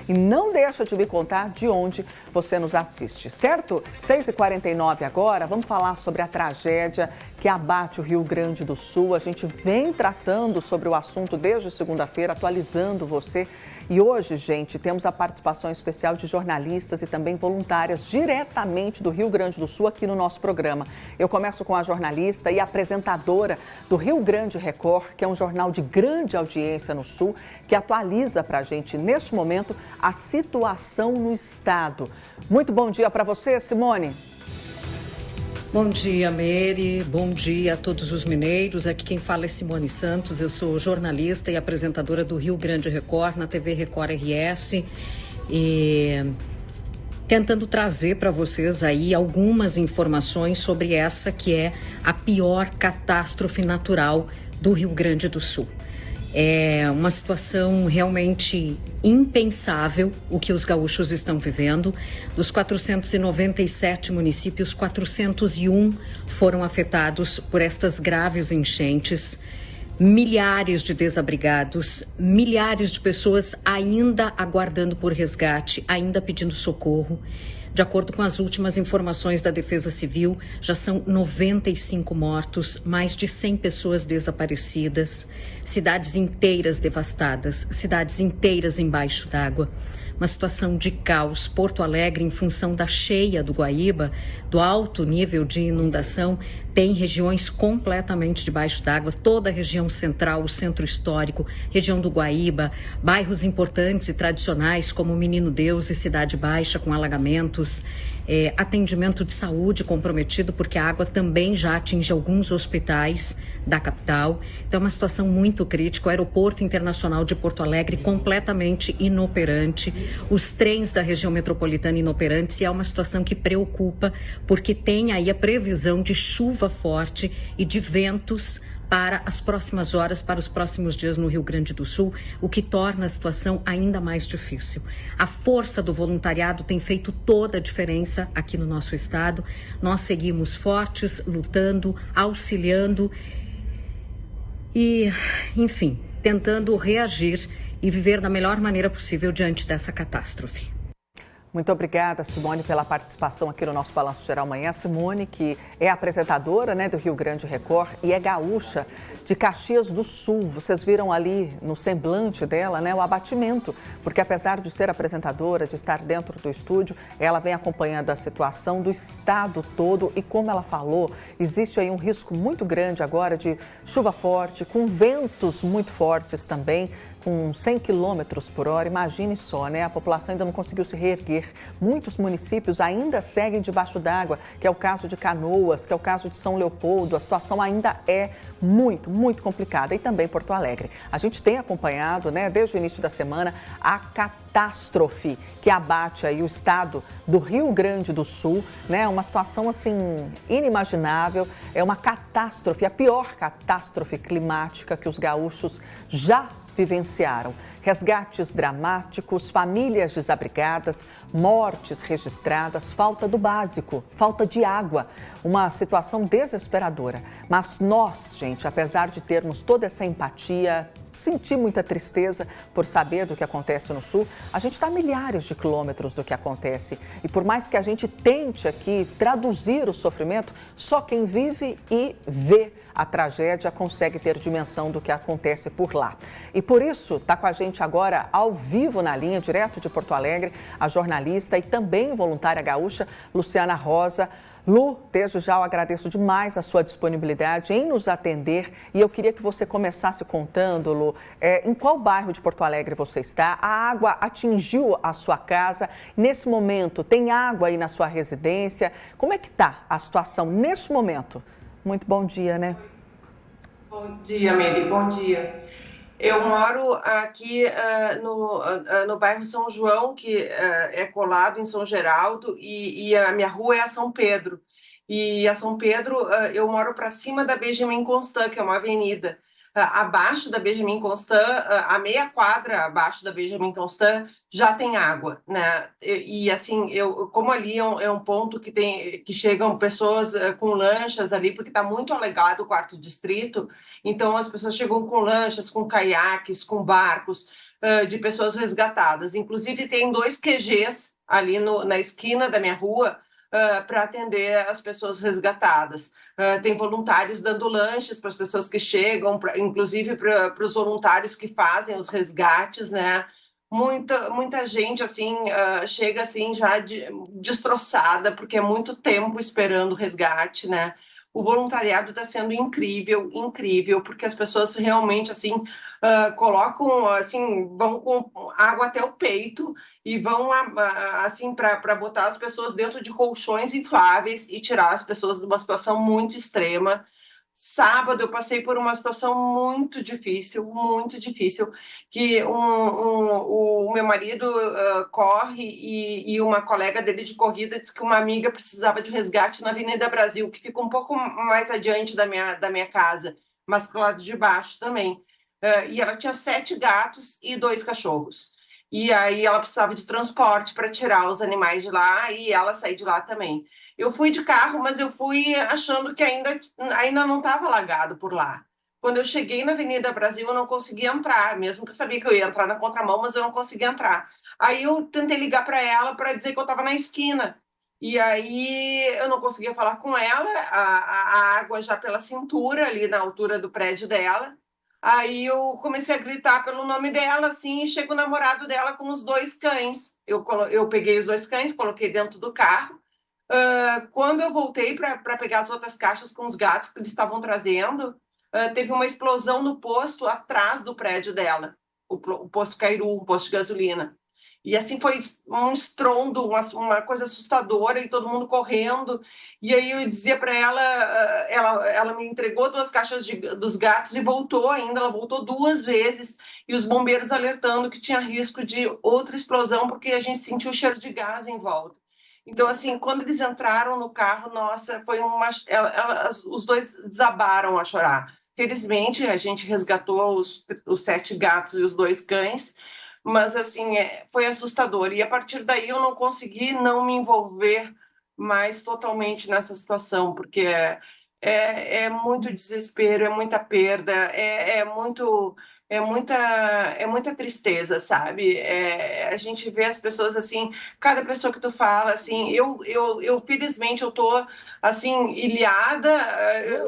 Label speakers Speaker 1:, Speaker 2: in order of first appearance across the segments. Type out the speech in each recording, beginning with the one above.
Speaker 1: e não deixa de me contar de onde você nos assiste, certo? 6h49 agora, vamos falar sobre a tragédia que abate o Rio Grande do Sul. A gente vem tratando sobre o assunto desde segunda-feira, atualizando você. E hoje, gente, temos a participação especial de jornalistas e também voluntárias diretamente do Rio Grande do Sul aqui no nosso programa. Eu começo com a jornalista e apresentadora do Rio Grande Record, que é um jornal de grande audiência no Sul, que atualiza para a gente, neste momento, a situação no estado. Muito bom dia para você, Simone.
Speaker 2: Bom dia, Mary. Bom dia a todos os mineiros. Aqui quem fala é Simone Santos. Eu sou jornalista e apresentadora do Rio Grande Record, na TV Record RS. E tentando trazer para vocês aí algumas informações sobre essa que é a pior catástrofe natural do Rio Grande do Sul. É uma situação realmente impensável o que os gaúchos estão vivendo. Dos 497 municípios, 401 foram afetados por estas graves enchentes. Milhares de desabrigados, milhares de pessoas ainda aguardando por resgate, ainda pedindo socorro. De acordo com as últimas informações da Defesa Civil, já são 95 mortos, mais de 100 pessoas desaparecidas, cidades inteiras devastadas, cidades inteiras embaixo d'água. Uma situação de caos. Porto Alegre, em função da cheia do Guaíba, do alto nível de inundação, tem regiões completamente debaixo d'água. Toda a região central, o centro histórico, região do Guaíba, bairros importantes e tradicionais como Menino Deus e Cidade Baixa com alagamentos, atendimento de saúde comprometido porque a água também já atinge alguns hospitais da capital. Então é uma situação muito crítica. O aeroporto internacional de Porto Alegre completamente inoperante, os trens da região metropolitana inoperantes, e é uma situação que preocupa porque tem aí a previsão de chuva forte e de ventos para as próximas horas, para os próximos dias no Rio Grande do Sul, o que torna a situação ainda mais difícil. A força do voluntariado tem feito toda a diferença aqui no nosso estado. Nós seguimos fortes, lutando, auxiliando e, enfim, tentando reagir e viver da melhor maneira possível diante dessa catástrofe.
Speaker 1: Muito obrigada, Simone, pela participação aqui no nosso Balanço Geral Manhã. Simone, que é apresentadora, do Rio Grande Record e é gaúcha de Caxias do Sul. Vocês viram ali no semblante dela, o abatimento, porque apesar de ser apresentadora, de estar dentro do estúdio, ela vem acompanhando a situação do estado todo e, como ela falou, existe aí um risco muito grande agora de chuva forte, com ventos muito fortes também, com 100 km por hora. Imagine só, a população ainda não conseguiu se reerguer. Muitos municípios ainda seguem debaixo d'água, que é o caso de Canoas, que é o caso de São Leopoldo. A situação ainda é muito, muito complicada. E também Porto Alegre. A gente tem acompanhado, desde o início da semana, a catástrofe que abate aí o estado do Rio Grande do Sul, uma situação assim inimaginável. É uma catástrofe, a pior catástrofe climática que os gaúchos já vivenciaram. Resgates dramáticos, famílias desabrigadas, mortes registradas, falta do básico, falta de água, uma situação desesperadora. Mas nós, gente, apesar de termos toda essa empatia, sentir muita tristeza por saber do que acontece no Sul, a gente está a milhares de quilômetros do que acontece. E por mais que a gente tente aqui traduzir o sofrimento, só quem vive e vê a tragédia consegue ter dimensão do que acontece por lá. E por isso está com a gente agora ao vivo na linha, direto de Porto Alegre, a jornalista e também voluntária gaúcha Luciana Rosa. Lu, desde já eu agradeço demais a sua disponibilidade em nos atender e eu queria que você começasse contando, Lu, em qual bairro de Porto Alegre você está? A água atingiu a sua casa? Nesse momento, tem água aí na sua residência? Como é que está a situação neste momento? Muito bom dia,
Speaker 3: Bom dia, Meli, bom dia. Eu moro aqui no bairro São João, que é colado em São Geraldo, e a minha rua é a São Pedro. E a São Pedro, eu moro para cima da Benjamin Constant, que é uma avenida. Abaixo da Benjamin Constant, a meia quadra abaixo da Benjamin Constant, já tem água, né? E assim, como ali é um ponto que chegam pessoas com lanchas ali, porque está muito alagado o quarto distrito, então as pessoas chegam com lanchas, com caiaques, com barcos, de pessoas resgatadas. Inclusive, tem 2 QGs ali na esquina da minha rua para atender as pessoas resgatadas. Tem voluntários dando lanches para as pessoas que chegam, inclusive para os voluntários que fazem os resgates, né? Muita gente assim chega assim já destroçada, porque é muito tempo esperando o resgate, né? O voluntariado está sendo incrível, incrível, porque as pessoas realmente assim colocam assim, vão com água até o peito e vão assim para botar as pessoas dentro de colchões infláveis e tirar as pessoas de uma situação muito extrema. Sábado eu passei por uma situação muito difícil, que o meu marido corre e uma colega dele de corrida disse que uma amiga precisava de resgate na Avenida Brasil, que fica um pouco mais adiante da minha casa, mas para o lado de baixo também. E ela tinha 7 gatos e 2 cachorros. E aí ela precisava de transporte para tirar os animais de lá e ela sair de lá também. Eu fui de carro, mas eu fui achando que ainda não estava alagado por lá. Quando eu cheguei na Avenida Brasil, eu não conseguia entrar, mesmo que eu sabia que eu ia entrar na contramão, mas eu não conseguia entrar. Aí eu tentei ligar para ela para dizer que eu estava na esquina. E aí eu não conseguia falar com ela, a água já pela cintura, ali na altura do prédio dela. Aí eu comecei a gritar pelo nome dela, assim, e chega o namorado dela com os 2 cães. Eu peguei os 2 cães, coloquei dentro do carro. Quando eu voltei para pegar as outras caixas com os gatos que eles estavam trazendo, teve uma explosão no posto atrás do prédio dela, o posto Cairu, um posto de gasolina. E assim foi um estrondo, uma coisa assustadora, e todo mundo correndo. E aí eu dizia para ela, ela me entregou 2 caixas dos gatos e voltou ainda, ela voltou 2 vezes, e os bombeiros alertando que tinha risco de outra explosão, porque a gente sentiu o cheiro de gás em volta. Então, assim, quando eles entraram no carro, nossa, foi os 2 desabaram a chorar. Felizmente, a gente resgatou os 7 gatos e os 2 cães, mas, assim, foi assustador. E, a partir daí, eu não consegui não me envolver mais totalmente nessa situação, porque é muito desespero, é muita perda, é muita tristeza, sabe? A gente vê as pessoas assim, cada pessoa que tu fala, assim, eu felizmente eu tô assim ilhada,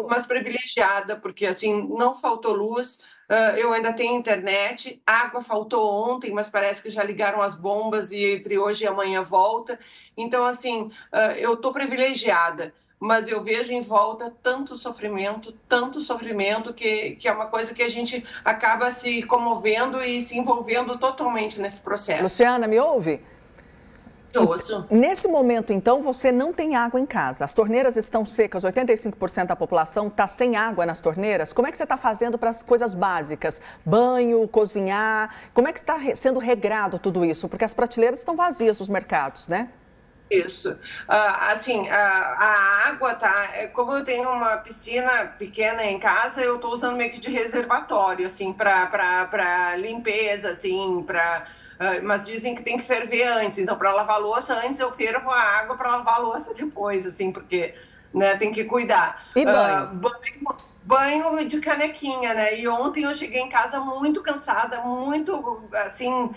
Speaker 3: mas privilegiada, porque assim não faltou luz. Eu ainda tenho internet, água faltou ontem, mas parece que já ligaram as bombas e entre hoje e amanhã volta. Então, assim, eu estou privilegiada, mas eu vejo em volta tanto sofrimento, que é uma coisa que a gente acaba se comovendo e se envolvendo totalmente nesse processo.
Speaker 1: Luciana, me ouve?
Speaker 3: Ouço.
Speaker 1: Nesse momento, então, você não tem água em casa. As torneiras estão secas, 85% da população está sem água nas torneiras. Como é que você está fazendo para as coisas básicas? Banho, cozinhar? Como é que está sendo regrado tudo isso? Porque as prateleiras estão vazias dos mercados, né?
Speaker 3: Isso. Assim, a água tá. Como eu tenho uma piscina pequena em casa, eu estou usando meio que de reservatório, assim, para limpeza, assim, mas dizem que tem que ferver antes. Então, para lavar louça, antes eu fervo a água para lavar a louça depois, assim, porque, né, tem que cuidar.
Speaker 1: E banho?
Speaker 3: Banho de canequinha, né? E ontem eu cheguei em casa muito cansada, muito, assim,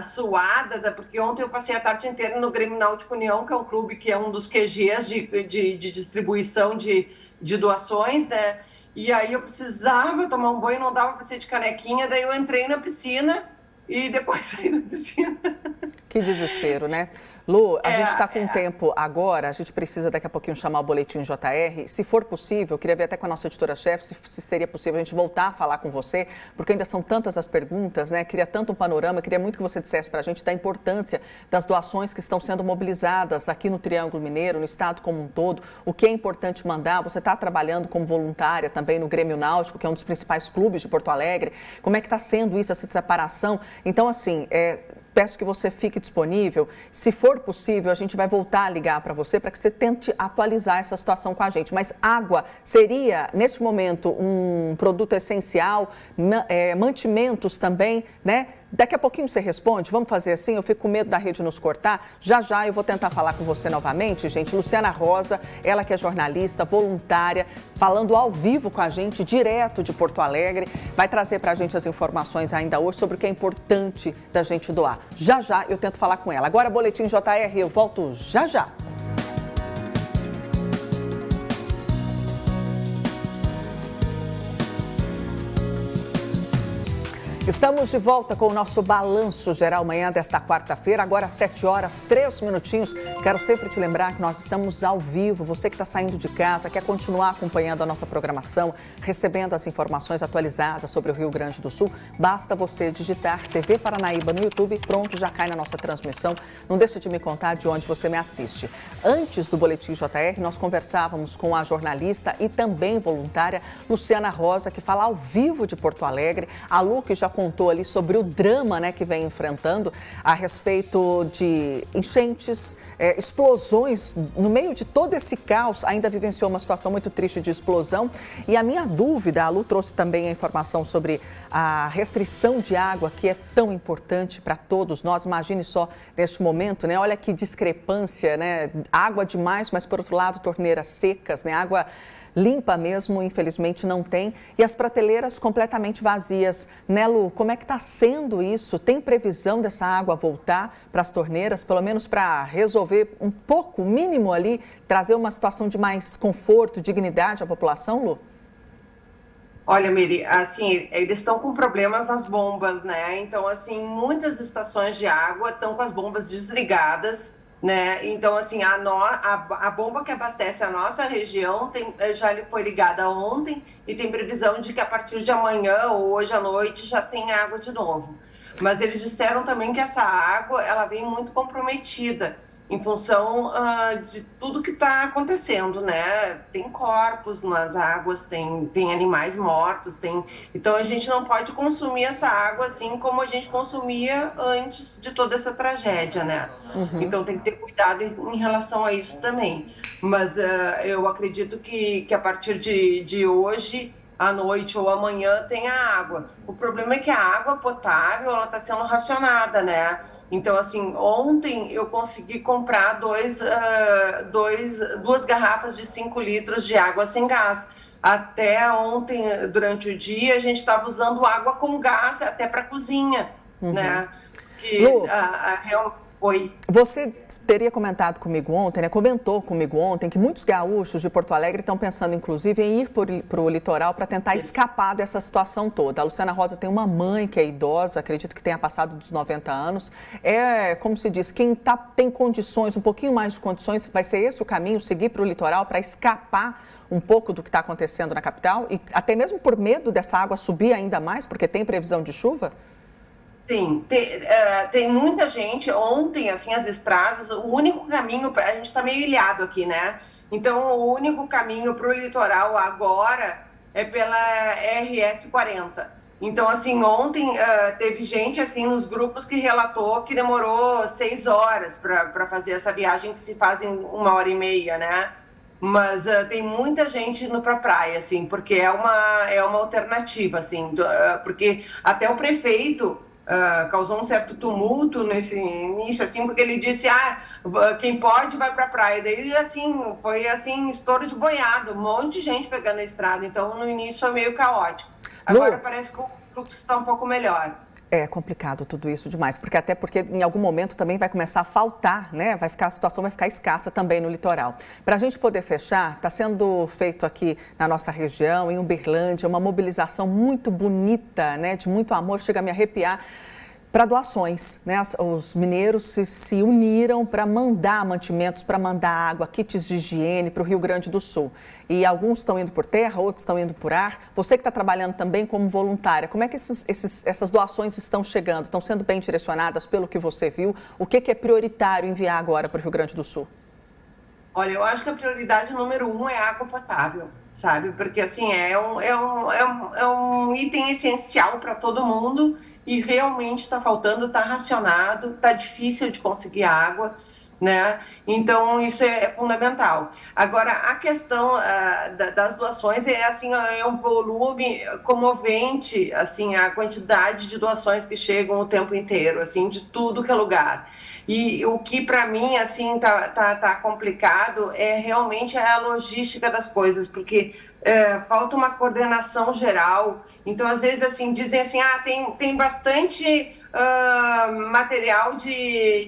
Speaker 3: suada, porque ontem eu passei a tarde inteira no Grêmio Náutico União, que é um clube que é um dos QGs de distribuição de doações, né? E aí eu precisava tomar um banho, não dava para ser de canequinha, daí eu entrei na piscina e depois saí da piscina.
Speaker 1: Que desespero, né? Lu, a gente está com tempo agora, a gente precisa daqui a pouquinho chamar o Boletim JR. Se for possível, eu queria ver até com a nossa editora-chefe se seria possível a gente voltar a falar com você, porque ainda são tantas as perguntas, né? Queria tanto um panorama, queria muito que você dissesse para a gente da importância das doações que estão sendo mobilizadas aqui no Triângulo Mineiro, no estado como um todo, o que é importante mandar. Você está trabalhando como voluntária também no Grêmio Náutico, que é um dos principais clubes de Porto Alegre. Como é que está sendo isso, essa separação? Então, assim, peço que você fique disponível. Se for possível, a gente vai voltar a ligar para você para que você tente atualizar essa situação com a gente. Mas água seria, neste momento, um produto essencial, mantimentos também, né? Daqui a pouquinho você responde, vamos fazer assim? Eu fico com medo da rede nos cortar. Já já eu vou tentar falar com você novamente, gente. Luciana Rosa, ela que é jornalista, voluntária, falando ao vivo com a gente, direto de Porto Alegre, vai trazer para a gente as informações ainda hoje sobre o que é importante da gente doar. Já já eu tento falar com ela. Agora, Boletim JR, eu volto já já. Estamos de volta com o nosso Balanço Geral Manhã desta quarta-feira, agora às 7 horas, 3 minutinhos. Quero sempre te lembrar que nós estamos ao vivo. Você que está saindo de casa, quer continuar acompanhando a nossa programação, recebendo as informações atualizadas sobre o Rio Grande do Sul, basta você digitar TV Paranaíba no YouTube, pronto, já cai na nossa transmissão. Não deixe de me contar de onde você me assiste. Antes do Boletim JR, nós conversávamos com a jornalista e também voluntária Luciana Rosa, que fala ao vivo de Porto Alegre. A Lu, que já contou ali sobre o drama, né, que vem enfrentando a respeito de enchentes, explosões. No meio de todo esse caos, ainda vivenciou uma situação muito triste de explosão. E a minha dúvida, a Lu trouxe também a informação sobre a restrição de água, que é tão importante para todos nós. Imagine só neste momento, né? Olha que discrepância, né? Água demais, mas por outro lado, torneiras secas, né? Água limpa mesmo, infelizmente não tem. E as prateleiras completamente vazias. Né, Lu, como é que está sendo isso? Tem previsão dessa água voltar para as torneiras, pelo menos para resolver um pouco, mínimo ali, trazer uma situação de mais conforto, dignidade à população, Lu?
Speaker 3: Olha, Miri, assim, eles estão com problemas nas bombas, né? Então, assim, muitas estações de água estão com as bombas desligadas, né? Então, assim, a bomba que abastece a nossa região já foi ligada ontem e tem previsão de que a partir de amanhã ou hoje à noite já tem água de novo. Mas eles disseram também que essa água, ela vem muito comprometida em função de tudo que está acontecendo, né? Tem corpos nas águas, tem animais mortos, então a gente não pode consumir essa água assim como a gente consumia antes de toda essa tragédia, né? Uhum. Então tem que ter cuidado em relação a isso também. Mas eu acredito que a partir de hoje, à noite ou amanhã, tem a água. O problema é que a água potável, ela está sendo racionada, né? Então, assim, ontem eu consegui comprar duas garrafas de 5 litros de água sem gás. Até ontem, durante o dia, a gente estava usando água com gás até para a cozinha, né? Que
Speaker 1: Lu,
Speaker 3: Oi.
Speaker 1: Você teria comentado comigo ontem, né? Comentou comigo ontem que muitos gaúchos de Porto Alegre estão pensando, inclusive, em ir para o litoral para tentar escapar dessa situação toda. A Luciana Rosa tem uma mãe que é idosa, acredito que tenha passado dos 90 anos. Como se diz, quem tem condições, um pouquinho mais de condições, vai ser esse o caminho, seguir para o litoral para escapar um pouco do que está acontecendo na capital? E até mesmo por medo dessa água subir ainda mais, porque tem previsão de chuva?
Speaker 3: Sim, tem muita gente. Ontem, assim, as estradas, o único caminho, a gente está meio ilhado aqui, né? Então, o único caminho para o litoral agora é pela RS 40. Então, assim, ontem teve gente, assim, nos grupos que relatou que demorou 6 horas para fazer essa viagem, que se faz em 1h30, né? Mas tem muita gente indo para a praia, assim, porque é uma alternativa, assim, porque até o prefeito causou um certo tumulto nesse início, assim, porque ele disse, quem pode vai para a praia. Daí, assim, foi assim, estouro de boiada, um monte de gente pegando a estrada. Então, no início foi meio caótico. Agora parece que o fluxo está um pouco melhor.
Speaker 1: É complicado tudo isso demais, até porque em algum momento também vai começar a faltar, né? A situação vai ficar escassa também no litoral. Para a gente poder fechar, está sendo feito aqui na nossa região, em Uberlândia, uma mobilização muito bonita, né? De muito amor, chega a me arrepiar, para doações, né? Os mineiros se uniram para mandar mantimentos, para mandar água, kits de higiene para o Rio Grande do Sul. E alguns estão indo por terra, outros estão indo por ar. Você que está trabalhando também como voluntária, como é que essas doações estão chegando? Estão sendo bem direcionadas pelo que você viu? O que é prioritário enviar agora para o Rio Grande do Sul?
Speaker 3: Olha, eu acho que a prioridade número 1 é água potável, sabe? Porque, assim, é um item essencial para todo mundo. e realmente está faltando, está racionado, está difícil de conseguir água, né? Então isso é fundamental. Agora a questão das doações é assim, é um volume comovente, assim, a quantidade de doações que chegam o tempo inteiro, assim, de tudo que é lugar. E o que para mim assim tá complicado é realmente a logística das coisas, porque falta uma coordenação geral. Então às vezes assim dizem assim, tem bastante material de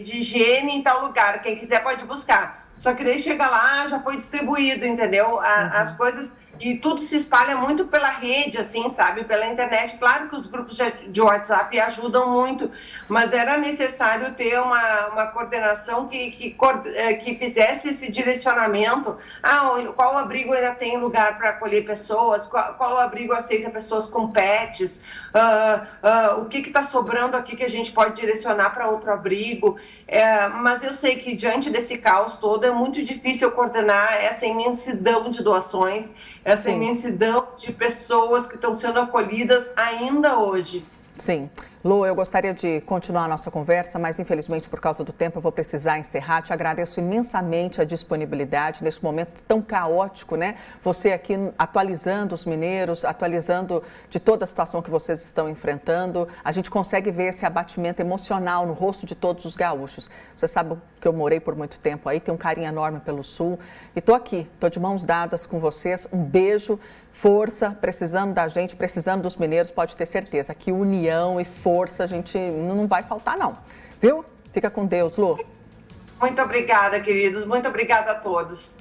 Speaker 3: higiene em tal lugar, quem quiser pode buscar. Só que daí chega lá, já foi distribuído, entendeu? As coisas, e tudo se espalha muito pela rede, assim, sabe? Pela internet. Claro que os grupos de WhatsApp ajudam muito, mas era necessário ter uma coordenação que fizesse esse direcionamento. Qual abrigo ainda tem lugar para acolher pessoas? Qual abrigo aceita pessoas com pets? O que está sobrando aqui que a gente pode direcionar para outro abrigo? Mas eu sei que diante desse caos todo é muito difícil coordenar essa imensidão de doações, essa
Speaker 1: Sim.
Speaker 3: imensidão de pessoas que estão sendo acolhidas ainda hoje.
Speaker 1: Sim. Lu, eu gostaria de continuar a nossa conversa, mas infelizmente por causa do tempo eu vou precisar encerrar. Te agradeço imensamente a disponibilidade nesse momento tão caótico, né? Você aqui atualizando os mineiros, atualizando de toda a situação que vocês estão enfrentando. A gente consegue ver esse abatimento emocional no rosto de todos os gaúchos. Você sabe que eu morei por muito tempo aí, tenho um carinho enorme pelo Sul e estou aqui, estou de mãos dadas com vocês. Um beijo, força, precisando da gente, precisando dos mineiros, pode ter certeza que união e força a gente não vai faltar não, viu? Fica com Deus, Lu.
Speaker 3: Muito obrigada, queridos. Muito obrigada a todos.